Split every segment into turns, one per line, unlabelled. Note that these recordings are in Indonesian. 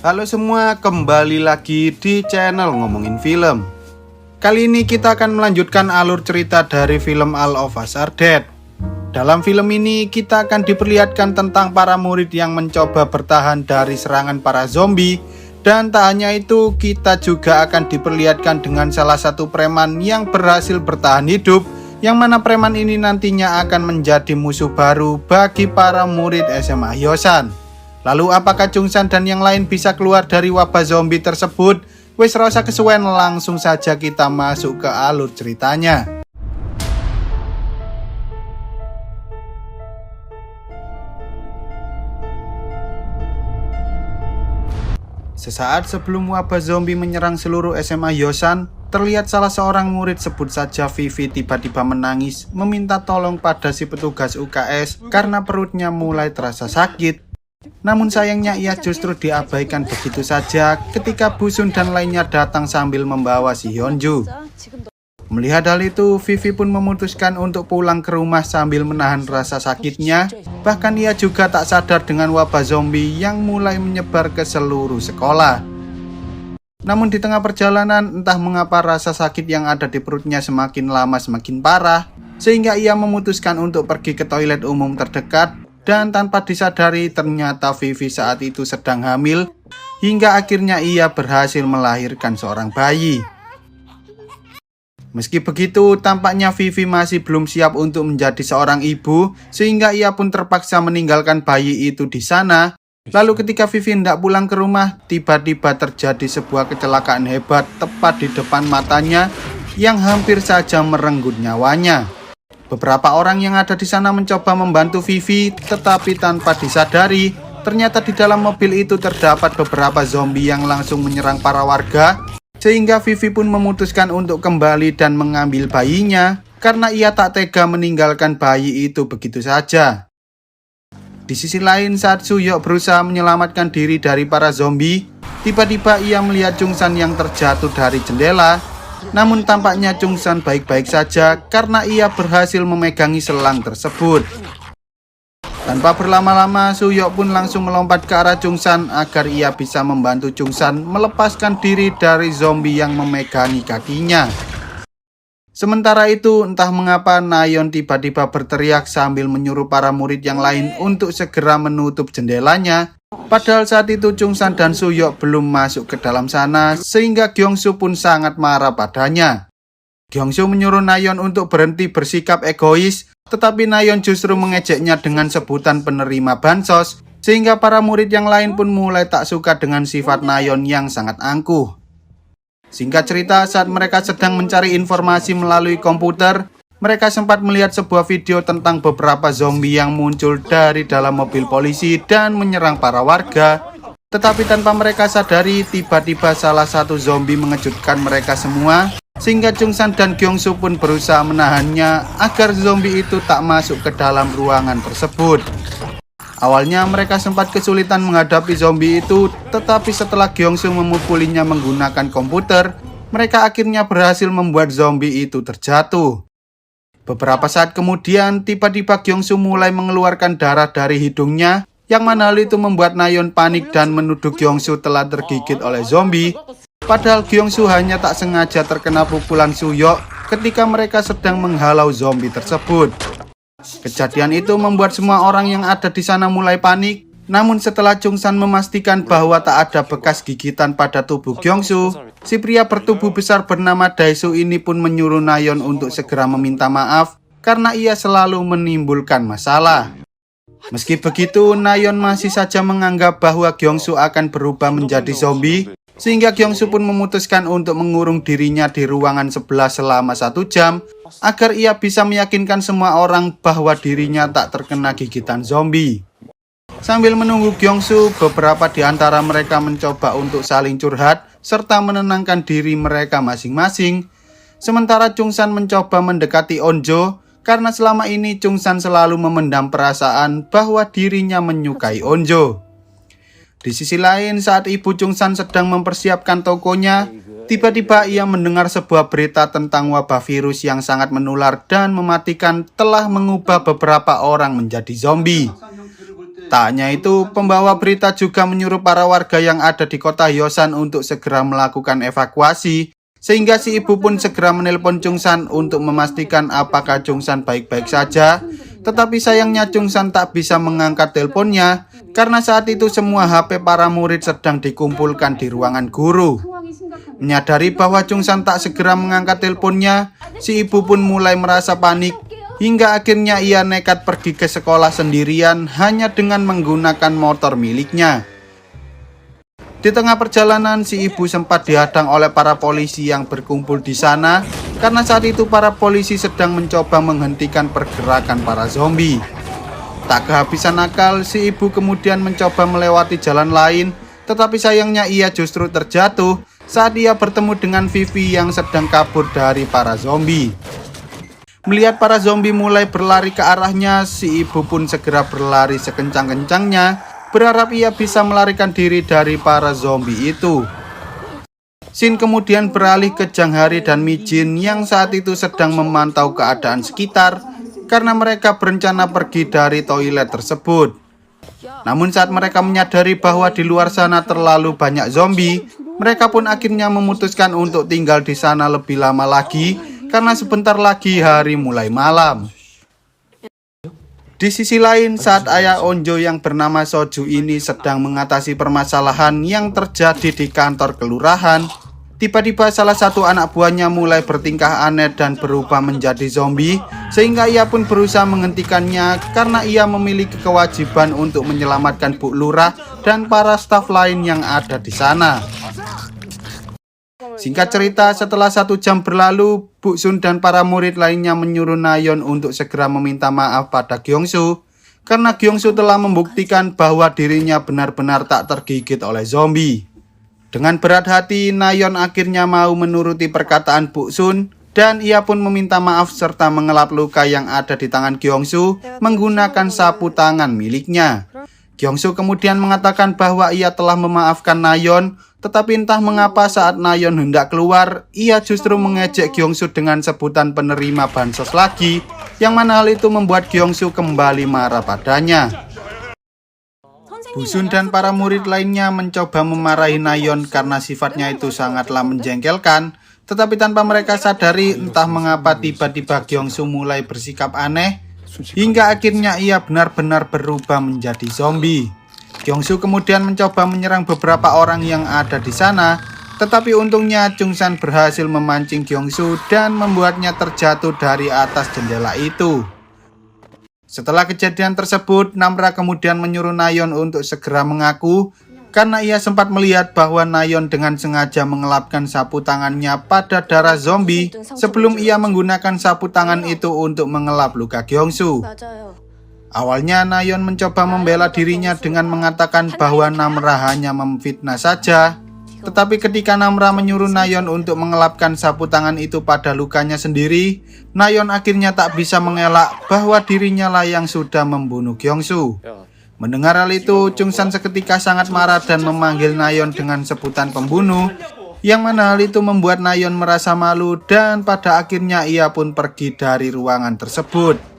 Halo semua, kembali lagi di channel Ngomongin Film. Kali ini kita akan melanjutkan alur cerita dari film All of Us Are Dead. Dalam film ini kita akan diperlihatkan tentang para murid yang mencoba bertahan dari serangan para zombie. Dan tak hanya itu, kita juga akan diperlihatkan dengan salah satu preman yang berhasil bertahan hidup, yang mana preman ini nantinya akan menjadi musuh baru bagi para murid SMA Hyosan. Lalu apakah Chungsan dan yang lain bisa keluar dari wabah zombie tersebut? Wes rasa kesuwen, langsung saja kita masuk ke alur ceritanya. Sesaat sebelum wabah zombie menyerang seluruh SMA Hyosan, terlihat salah seorang murid, sebut saja Vivi, tiba-tiba menangis meminta tolong pada si petugas UKS karena perutnya mulai terasa sakit. Namun sayangnya ia justru diabaikan begitu saja ketika Busun dan lainnya datang sambil membawa si Hyunju. Melihat hal itu, Vivi pun memutuskan untuk pulang ke rumah sambil menahan rasa sakitnya. Bahkan ia juga tak sadar dengan wabah zombie yang mulai menyebar ke seluruh sekolah. Namun di tengah perjalanan, entah mengapa rasa sakit yang ada di perutnya semakin lama semakin parah, sehingga ia memutuskan untuk pergi ke toilet umum terdekat. Dan tanpa disadari, ternyata Vivi saat itu sedang hamil, hingga akhirnya ia berhasil melahirkan seorang bayi. Meski begitu, tampaknya Vivi masih belum siap untuk menjadi seorang ibu, sehingga ia pun terpaksa meninggalkan bayi itu di sana. Lalu ketika Vivi hendak pulang ke rumah, tiba-tiba terjadi sebuah kecelakaan hebat tepat di depan matanya yang hampir saja merenggut nyawanya. Beberapa orang yang ada di sana mencoba membantu Vivi, tetapi tanpa disadari, ternyata di dalam mobil itu terdapat beberapa zombie yang langsung menyerang para warga. Sehingga Vivi pun memutuskan untuk kembali dan mengambil bayinya, karena ia tak tega meninggalkan bayi itu begitu saja. Di sisi lain, saat Suyok berusaha menyelamatkan diri dari para zombie, tiba-tiba ia melihat Chungsan yang terjatuh dari jendela. Namun tampaknya Chungsan baik-baik saja karena ia berhasil memegangi selang tersebut. Tanpa berlama-lama, Suyok pun langsung melompat ke arah Chungsan agar ia bisa membantu Chungsan melepaskan diri dari zombie yang memegangi kakinya. Sementara itu, entah mengapa Nayeon tiba-tiba berteriak sambil menyuruh para murid yang lain untuk segera menutup jendelanya. Padahal saat itu Chungsan dan Suyok belum masuk ke dalam sana, sehingga Gyeongsu pun sangat marah padanya. Gyeongsu menyuruh Nayeon untuk berhenti bersikap egois, tetapi Nayeon justru mengejeknya dengan sebutan penerima bansos, sehingga para murid yang lain pun mulai tak suka dengan sifat Nayeon yang sangat angkuh. Singkat cerita, saat mereka sedang mencari informasi melalui komputer, mereka sempat melihat sebuah video tentang beberapa zombie yang muncul dari dalam mobil polisi dan menyerang para warga. Tetapi tanpa mereka sadari, tiba-tiba salah satu zombie mengejutkan mereka semua, sehingga Chungsan dan Gyeongsu pun berusaha menahannya agar zombie itu tak masuk ke dalam ruangan tersebut. Awalnya mereka sempat kesulitan menghadapi zombie itu, tetapi setelah Gyeongsu memukulinya menggunakan komputer, mereka akhirnya berhasil membuat zombie itu terjatuh. Beberapa saat kemudian, tiba-tiba Gyeongsu mulai mengeluarkan darah dari hidungnya, yang mana hal itu membuat Nayeon panik dan menuduh Gyeongsu telah tergigit oleh zombie. Padahal Gyeongsu hanya tak sengaja terkena pukulan Suyok ketika mereka sedang menghalau zombie tersebut. Kejadian itu membuat semua orang yang ada di sana mulai panik. Namun setelah Chungsan memastikan bahwa tak ada bekas gigitan pada tubuh Gyeongsu, si pria bertubuh besar bernama Daesu ini pun menyuruh Nayeon untuk segera meminta maaf karena ia selalu menimbulkan masalah. Meski begitu, Nayeon masih saja menganggap bahwa Gyeongsu akan berubah menjadi zombie, sehingga Gyeongsu pun memutuskan untuk mengurung dirinya di ruangan sebelah selama 1 jam agar ia bisa meyakinkan semua orang bahwa dirinya tak terkena gigitan zombie. Sambil menunggu Gyeongsu, beberapa di antara mereka mencoba untuk saling curhat serta menenangkan diri mereka masing-masing. Sementara Chungsan mencoba mendekati Onjo karena selama ini Chungsan selalu memendam perasaan bahwa dirinya menyukai Onjo. Di sisi lain, saat ibu Chungsan sedang mempersiapkan tokonya, tiba-tiba ia mendengar sebuah berita tentang wabah virus yang sangat menular dan mematikan telah mengubah beberapa orang menjadi zombie. Tak hanya itu, pembawa berita juga menyuruh para warga yang ada di kota Hyosan untuk segera melakukan evakuasi, sehingga si ibu pun segera menelpon Chungsan untuk memastikan apakah Chungsan baik-baik saja. Tetapi sayangnya Chungsan tak bisa mengangkat teleponnya karena saat itu semua HP para murid sedang dikumpulkan di ruangan guru. Menyadari bahwa Chungsan tak segera mengangkat teleponnya, si ibu pun mulai merasa panik hingga akhirnya ia nekat pergi ke sekolah sendirian hanya dengan menggunakan motor miliknya. Di tengah perjalanan, si ibu sempat dihadang oleh para polisi yang berkumpul di sana karena saat itu para polisi sedang mencoba menghentikan pergerakan para zombie. Tak kehabisan akal, si ibu kemudian mencoba melewati jalan lain, tetapi sayangnya ia justru terjatuh saat ia bertemu dengan Vivi yang sedang kabur dari para zombie. Melihat para zombie mulai berlari ke arahnya, si ibu pun segera berlari sekencang-kencangnya, berharap ia bisa melarikan diri dari para zombie itu. Shin kemudian beralih ke Jang Hari dan Mi Jin yang saat itu sedang memantau keadaan sekitar karena mereka berencana pergi dari toilet tersebut. Namun saat mereka menyadari bahwa di luar sana terlalu banyak zombie, mereka pun akhirnya memutuskan untuk tinggal di sana lebih lama lagi karena sebentar lagi hari mulai malam. Di sisi lain, saat ayah Onjo yang bernama Soju ini sedang mengatasi permasalahan yang terjadi di kantor kelurahan, tiba-tiba salah satu anak buahnya mulai bertingkah aneh dan berubah menjadi zombie, sehingga ia pun berusaha menghentikannya karena ia memiliki kewajiban untuk menyelamatkan Bu Lurah dan para staf lain yang ada di sana. Singkat cerita, setelah 1 jam berlalu, Bu Sun dan para murid lainnya menyuruh Nayeon untuk segera meminta maaf pada Gyeongsu karena Gyeongsu telah membuktikan bahwa dirinya benar-benar tak tergigit oleh zombie. Dengan berat hati, Nayeon akhirnya mau menuruti perkataan Bu Sun dan ia pun meminta maaf serta mengelap luka yang ada di tangan Gyeongsu menggunakan sapu tangan miliknya. Gyeongsu kemudian mengatakan bahwa ia telah memaafkan Nayeon, tetapi entah mengapa saat Nayeon hendak keluar, ia justru mengejek Gyeongsu dengan sebutan penerima bansos lagi, yang mana hal itu membuat Gyeongsu kembali marah padanya. Bu Sun dan para murid lainnya mencoba memarahi Nayeon karena sifatnya itu sangatlah menjengkelkan, tetapi tanpa mereka sadari entah mengapa tiba-tiba Gyeongsu mulai bersikap aneh, hingga akhirnya ia benar-benar berubah menjadi zombie. Gyeongsu kemudian mencoba menyerang beberapa orang yang ada di sana, tetapi untungnya Chungsan berhasil memancing Gyeongsu dan membuatnya terjatuh dari atas jendela itu. Setelah kejadian tersebut, Namra kemudian menyuruh Nayeon untuk segera mengaku karena ia sempat melihat bahwa Nayeon dengan sengaja mengelapkan sapu tangannya pada darah zombie sebelum ia menggunakan sapu tangan itu untuk mengelap luka Gyeongsu. Awalnya Nayeon mencoba membela dirinya dengan mengatakan bahwa Namra hanya memfitnah saja, tetapi ketika Namra menyuruh Nayeon untuk mengelapkan sapu tangan itu pada lukanya sendiri, Nayeon akhirnya tak bisa mengelak bahwa dirinya lah yang sudah membunuh Gyeongsu. Mendengar hal itu, Chungsan seketika sangat marah dan memanggil Nayeon dengan sebutan pembunuh, yang mana hal itu membuat Nayeon merasa malu dan pada akhirnya ia pun pergi dari ruangan tersebut.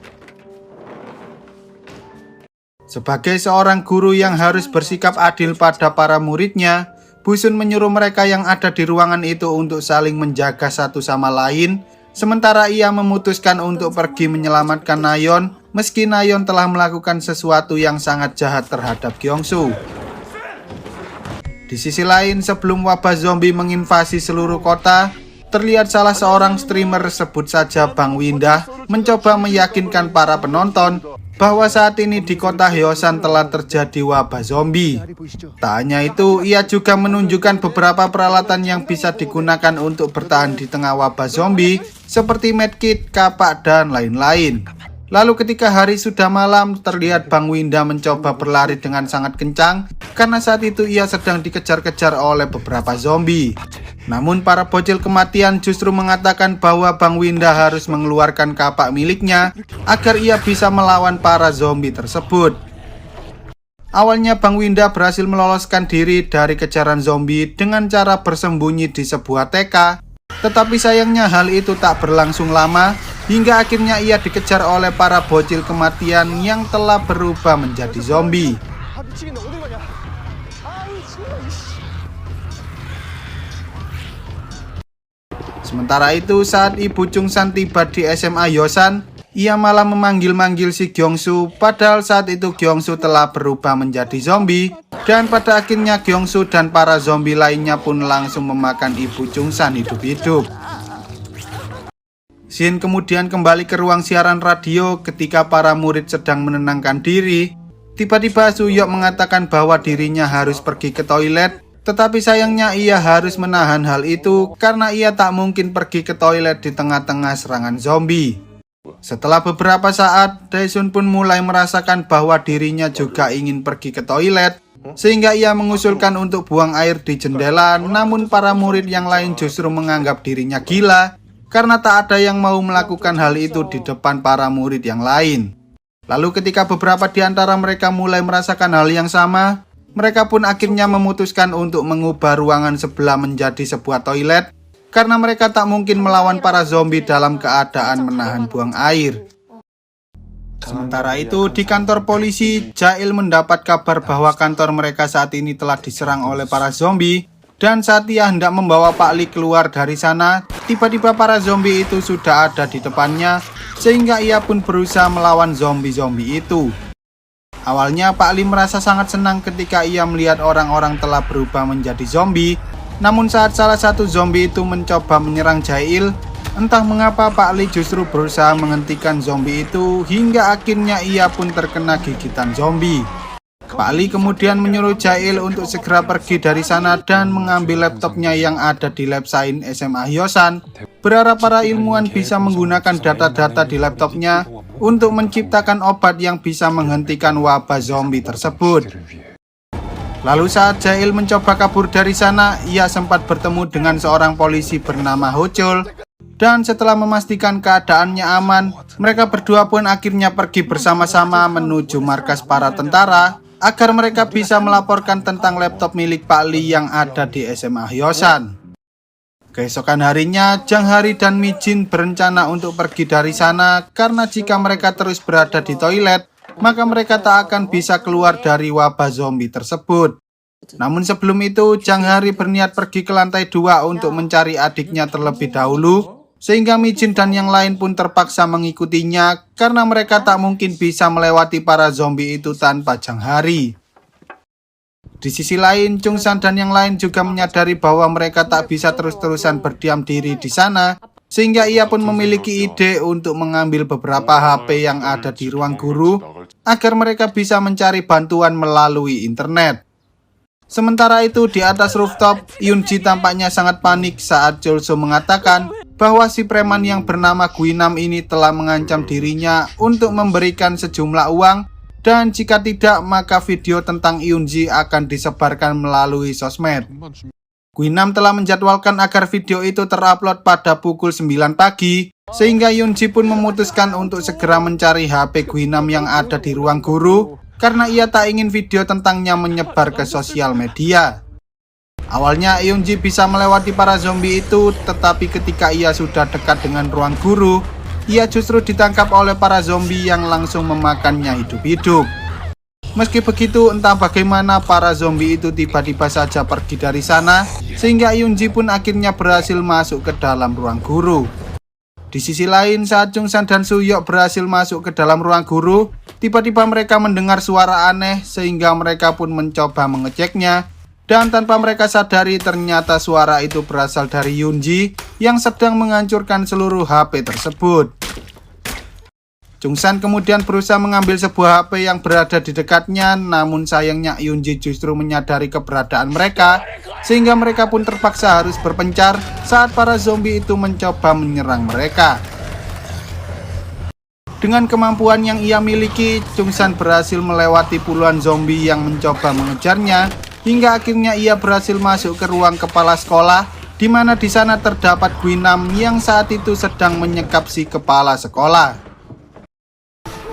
Sebagai seorang guru yang harus bersikap adil pada para muridnya, Bu Sun menyuruh mereka yang ada di ruangan itu untuk saling menjaga satu sama lain, sementara ia memutuskan untuk pergi menyelamatkan Nayeon, meski Nayeon telah melakukan sesuatu yang sangat jahat terhadap Gyeongsu. Di sisi lain, sebelum wabah zombie menginvasi seluruh kota, terlihat salah seorang streamer, sebut saja Bang Windah, mencoba meyakinkan para penonton bahwa saat ini di kota Hyosan telah terjadi wabah zombie. Tak hanya itu, ia juga menunjukkan beberapa peralatan yang bisa digunakan untuk bertahan di tengah wabah zombie, seperti medkit, kapak, dan lain-lain. Lalu ketika hari sudah malam, terlihat Bang Windah mencoba berlari dengan sangat kencang, karena saat itu ia sedang dikejar-kejar oleh beberapa zombie. Namun para bocil kematian justru mengatakan bahwa Bang Windah harus mengeluarkan kapak miliknya agar ia bisa melawan para zombie tersebut. Awalnya Bang Windah berhasil meloloskan diri dari kejaran zombie dengan cara bersembunyi di sebuah TK, tetapi sayangnya hal itu tak berlangsung lama hingga akhirnya ia dikejar oleh para bocil kematian yang telah berubah menjadi zombie. Sementara itu, saat Ibu Chung-san tiba di SMA Yosan, ia malah memanggil-manggil si Gyeongsu, padahal saat itu Gyeongsu telah berubah menjadi zombie, dan pada akhirnya Gyeongsu dan para zombie lainnya pun langsung memakan Ibu Chung-san hidup-hidup. Shin kemudian kembali ke ruang siaran radio ketika para murid sedang menenangkan diri. Tiba-tiba Suyok mengatakan bahwa dirinya harus pergi ke toilet, tetapi sayangnya ia harus menahan hal itu karena ia tak mungkin pergi ke toilet di tengah-tengah serangan zombie. Setelah beberapa saat, Daesun pun mulai merasakan bahwa dirinya juga ingin pergi ke toilet, sehingga ia mengusulkan untuk buang air di jendela, namun para murid yang lain justru menganggap dirinya gila karena tak ada yang mau melakukan hal itu di depan para murid yang lain. Lalu ketika beberapa di antara mereka mulai merasakan hal yang sama, mereka pun akhirnya memutuskan untuk mengubah ruangan sebelah menjadi sebuah toilet karena mereka tak mungkin melawan para zombie dalam keadaan menahan buang air. Sementara itu, di kantor polisi, Jail mendapat kabar bahwa kantor mereka saat ini telah diserang oleh para zombie, dan saat ia hendak membawa Pak Lee keluar dari sana, tiba-tiba para zombie itu sudah ada di depannya, sehingga ia pun berusaha melawan zombie-zombie itu. Awalnya Pak Lee merasa sangat senang ketika ia melihat orang-orang telah berubah menjadi zombie. Namun saat salah satu zombie itu mencoba menyerang Jail, entah mengapa Pak Lee justru berusaha menghentikan zombie itu hingga akhirnya ia pun terkena gigitan zombie. Pak Lee kemudian menyuruh Jail untuk segera pergi dari sana dan mengambil laptopnya yang ada di lab sains SMA Hyosan, berharap para ilmuwan bisa menggunakan data-data di laptopnya untuk menciptakan obat yang bisa menghentikan wabah zombie tersebut. Lalu saat Jail mencoba kabur dari sana, ia sempat bertemu dengan seorang polisi bernama Hochul, dan setelah memastikan keadaannya aman, mereka berdua pun akhirnya pergi bersama-sama menuju markas para tentara agar mereka bisa melaporkan tentang laptop milik Pak Lee yang ada di SMA Hyosan. Keesokan harinya, Jang Hari dan Mi Jin berencana untuk pergi dari sana karena jika mereka terus berada di toilet, maka mereka tak akan bisa keluar dari wabah zombie tersebut. Namun sebelum itu, Jang Hari berniat pergi ke lantai 2 untuk mencari adiknya terlebih dahulu, sehingga Mi Jin dan yang lain pun terpaksa mengikutinya karena mereka tak mungkin bisa melewati para zombie itu tanpa Jang Hari. Di sisi lain, Chung-san dan yang lain juga menyadari bahwa mereka tak bisa terus-terusan berdiam diri di sana, sehingga ia pun memiliki ide untuk mengambil beberapa HP yang ada di ruang guru agar mereka bisa mencari bantuan melalui internet. Sementara itu, di atas rooftop, Yoonji tampaknya sangat panik saat Chulso mengatakan bahwa si preman yang bernama Guinam ini telah mengancam dirinya untuk memberikan sejumlah uang, dan jika tidak maka video tentang Yoonji akan disebarkan melalui sosmed. Guinam telah menjadwalkan agar video itu terupload pada pukul 9 pagi, sehingga Yoonji pun memutuskan untuk segera mencari HP Guinam yang ada di ruang guru karena ia tak ingin video tentangnya menyebar ke sosial media. Awalnya Yoonji bisa melewati para zombie itu, tetapi ketika ia sudah dekat dengan ruang guru, ia justru ditangkap oleh para zombie yang langsung memakannya hidup-hidup. Meski begitu, entah bagaimana para zombie itu tiba-tiba saja pergi dari sana, sehingga Yoonji pun akhirnya berhasil masuk ke dalam ruang guru. Di sisi lain, saat Chung-san dan Suyok berhasil masuk ke dalam ruang guru, tiba-tiba mereka mendengar suara aneh sehingga mereka pun mencoba mengeceknya. Dan tanpa mereka sadari ternyata suara itu berasal dari Yoonji yang sedang menghancurkan seluruh HP tersebut. Chung-san kemudian berusaha mengambil sebuah HP yang berada di dekatnya, namun sayangnya Yoonji justru menyadari keberadaan mereka, sehingga mereka pun terpaksa harus berpencar saat para zombie itu mencoba menyerang mereka. Dengan kemampuan yang ia miliki, Chung-san berhasil melewati puluhan zombie yang mencoba mengejarnya, hingga akhirnya ia berhasil masuk ke ruang kepala sekolah, di mana di sana terdapat Guinam yang saat itu sedang menyekap si kepala sekolah.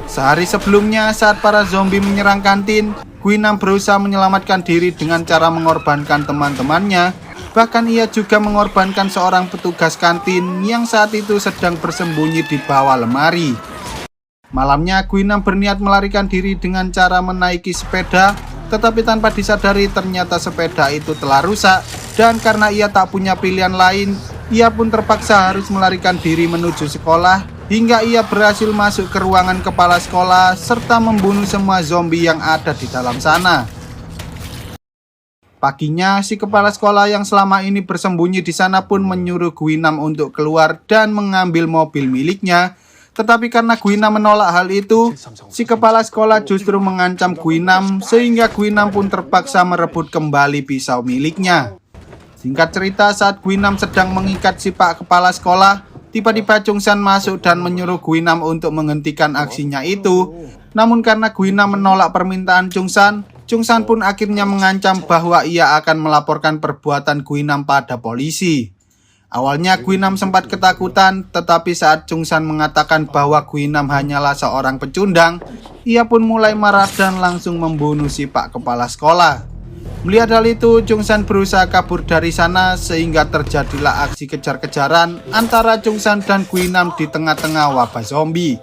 Sehari sebelumnya, saat para zombie menyerang kantin, Guinam berusaha menyelamatkan diri dengan cara mengorbankan teman-temannya, Bahkan ia juga mengorbankan seorang petugas kantin yang saat itu sedang bersembunyi di bawah lemari. Malamnya, Guinam berniat melarikan diri dengan cara menaiki sepeda, tetapi tanpa disadari ternyata sepeda itu telah rusak, dan karena ia tak punya pilihan lain, ia pun terpaksa harus melarikan diri menuju sekolah, hingga ia berhasil masuk ke ruangan kepala sekolah, serta membunuh semua zombie yang ada di dalam sana. Paginya, si kepala sekolah yang selama ini bersembunyi di sana pun menyuruh Guinam untuk keluar dan mengambil mobil miliknya. Tetapi karena Guinam menolak hal itu, si kepala sekolah justru mengancam Guinam sehingga Guinam pun terpaksa merebut kembali pisau miliknya. Singkat cerita, saat Guinam sedang mengikat si pak kepala sekolah, tiba-tiba Chungsan masuk dan menyuruh Guinam untuk menghentikan aksinya itu. Namun karena Guinam menolak permintaan Chungsan, Chungsan pun akhirnya mengancam bahwa ia akan melaporkan perbuatan Guinam pada polisi. Awalnya Guinam sempat ketakutan, tetapi saat Chungsan mengatakan bahwa Guinam hanyalah seorang pecundang, ia pun mulai marah dan langsung membunuh si pak kepala sekolah. Melihat hal itu, Chungsan berusaha kabur dari sana sehingga terjadilah aksi kejar-kejaran antara Chungsan dan Guinam di tengah-tengah wabah zombie.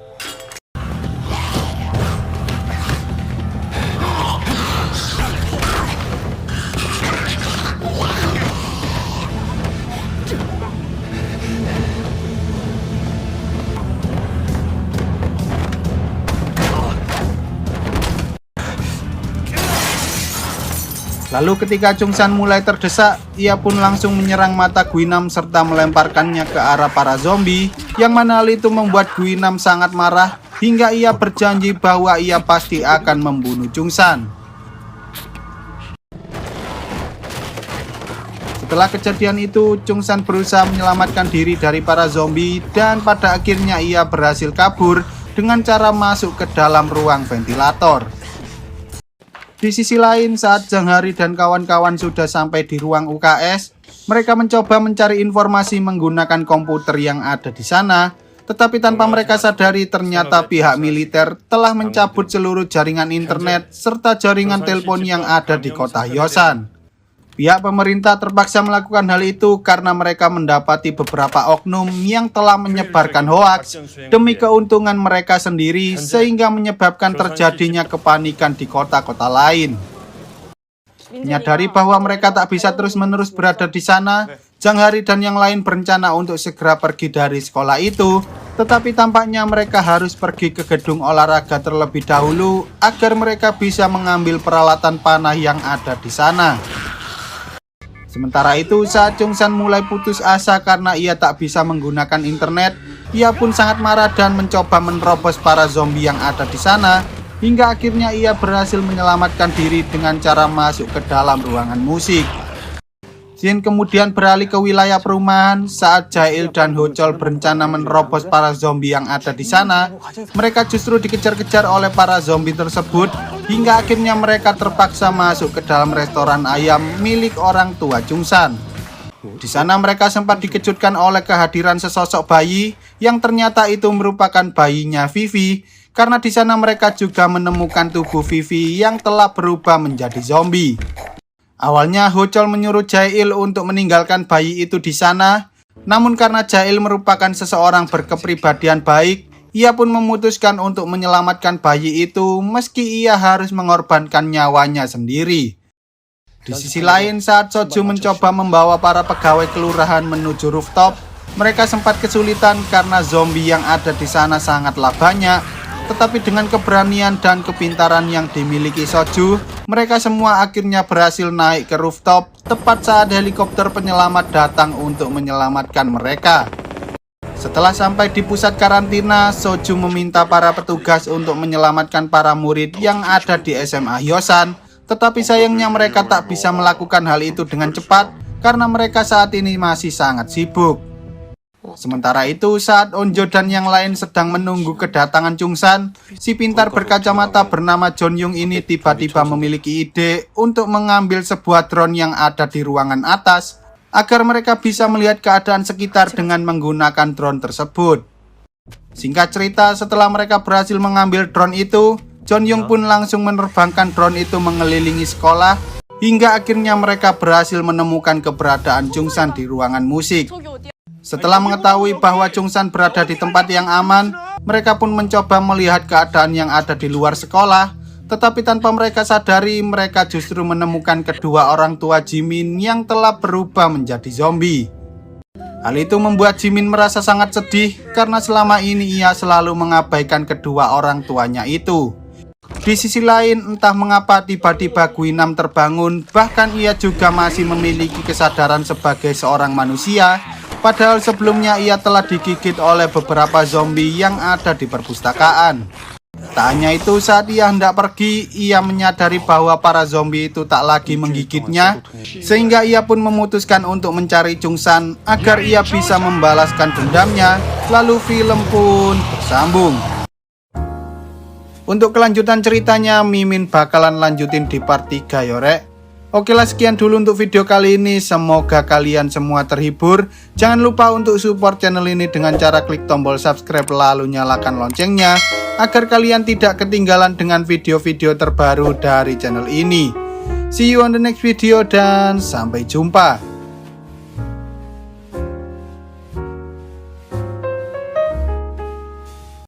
Lalu ketika Chungsan mulai terdesak, ia pun langsung menyerang mata Guinam serta melemparkannya ke arah para zombie, yang mana hal itu membuat Guinam sangat marah hingga ia berjanji bahwa ia pasti akan membunuh Chungsan. Setelah kejadian itu, Chungsan berusaha menyelamatkan diri dari para zombie dan pada akhirnya ia berhasil kabur dengan cara masuk ke dalam ruang ventilator. Di sisi lain, saat Zhang Hari dan kawan-kawan sudah sampai di ruang UKS, mereka mencoba mencari informasi menggunakan komputer yang ada di sana, tetapi tanpa mereka sadari ternyata pihak militer telah mencabut seluruh jaringan internet serta jaringan telepon yang ada di kota Hyosan. Pihak pemerintah terpaksa melakukan hal itu karena mereka mendapati beberapa oknum yang telah menyebarkan hoaks demi keuntungan mereka sendiri sehingga menyebabkan terjadinya kepanikan di kota-kota lain. Menyadari bahwa mereka tak bisa terus-menerus berada di sana, Zhang Hari dan yang lain berencana untuk segera pergi dari sekolah itu, tetapi tampaknya mereka harus pergi ke gedung olahraga terlebih dahulu agar mereka bisa mengambil peralatan panah yang ada di sana. Sementara itu, saat Chungsan mulai putus asa karena ia tak bisa menggunakan internet, ia pun sangat marah dan mencoba menerobos para zombie yang ada di sana, hingga akhirnya ia berhasil menyelamatkan diri dengan cara masuk ke dalam ruangan musik. Jin kemudian beralih ke wilayah perumahan. Saat Jae-il dan Ho-chol berencana menerobos para zombie yang ada di sana, mereka justru dikejar-kejar oleh para zombie tersebut, hingga akhirnya mereka terpaksa masuk ke dalam restoran ayam milik orang tua Chungsan. Di sana mereka sempat dikejutkan oleh kehadiran sesosok bayi yang ternyata itu merupakan bayinya Vivi, karena di sana mereka juga menemukan tubuh Vivi yang telah berubah menjadi zombie. Awalnya Ho-chol menyuruh Jae-il untuk meninggalkan bayi itu di sana, namun karena Jae-il merupakan seseorang berkepribadian baik, ia pun memutuskan untuk menyelamatkan bayi itu meski ia harus mengorbankan nyawanya sendiri. Di sisi lain, saat Soju mencoba membawa para pegawai kelurahan menuju rooftop, mereka sempat kesulitan karena zombie yang ada di sana sangatlah banyak. Tetapi dengan keberanian dan kepintaran yang dimiliki Soju, mereka semua akhirnya berhasil naik ke rooftop tepat saat helikopter penyelamat datang untuk menyelamatkan mereka. Setelah sampai di pusat karantina, Soju meminta para petugas untuk menyelamatkan para murid yang ada di SMA Hyosan, tetapi sayangnya mereka tak bisa melakukan hal itu dengan cepat karena mereka saat ini masih sangat sibuk. Sementara itu, saat Onjo dan yang lain sedang menunggu kedatangan Chungsan, si pintar berkacamata bernama John Young ini tiba-tiba memiliki ide untuk mengambil sebuah drone yang ada di ruangan atas agar mereka bisa melihat keadaan sekitar dengan menggunakan drone tersebut. Singkat cerita, setelah mereka berhasil mengambil drone itu, John Young pun langsung menerbangkan drone itu mengelilingi sekolah hingga akhirnya mereka berhasil menemukan keberadaan Chungsan di ruangan musik. Setelah mengetahui bahwa Chungsan berada di tempat yang aman, mereka pun mencoba melihat keadaan yang ada di luar sekolah. Tetapi tanpa mereka sadari, mereka justru menemukan kedua orang tua Jimin yang telah berubah menjadi zombie. Hal itu membuat Jimin merasa sangat sedih karena selama ini ia selalu mengabaikan kedua orang tuanya itu. Di sisi lain, entah mengapa tiba-tiba Guinam terbangun, bahkan ia juga masih memiliki kesadaran sebagai seorang manusia, padahal sebelumnya ia telah digigit oleh beberapa zombie yang ada di perpustakaan. Tak hanya itu, saat ia hendak pergi, ia menyadari bahwa para zombie itu tak lagi menggigitnya, sehingga ia pun memutuskan untuk mencari Chungsan agar ia bisa membalaskan dendamnya. Lalu film pun bersambung. Untuk kelanjutan ceritanya, Mimin bakalan lanjutin di part 3 yorek. Oke lah, sekian dulu untuk video kali ini. Semoga kalian semua terhibur. Jangan lupa untuk support channel ini dengan cara klik tombol subscribe lalu nyalakan loncengnya, agar kalian tidak ketinggalan dengan video-video terbaru dari channel ini. See you on the next video dan sampai jumpa.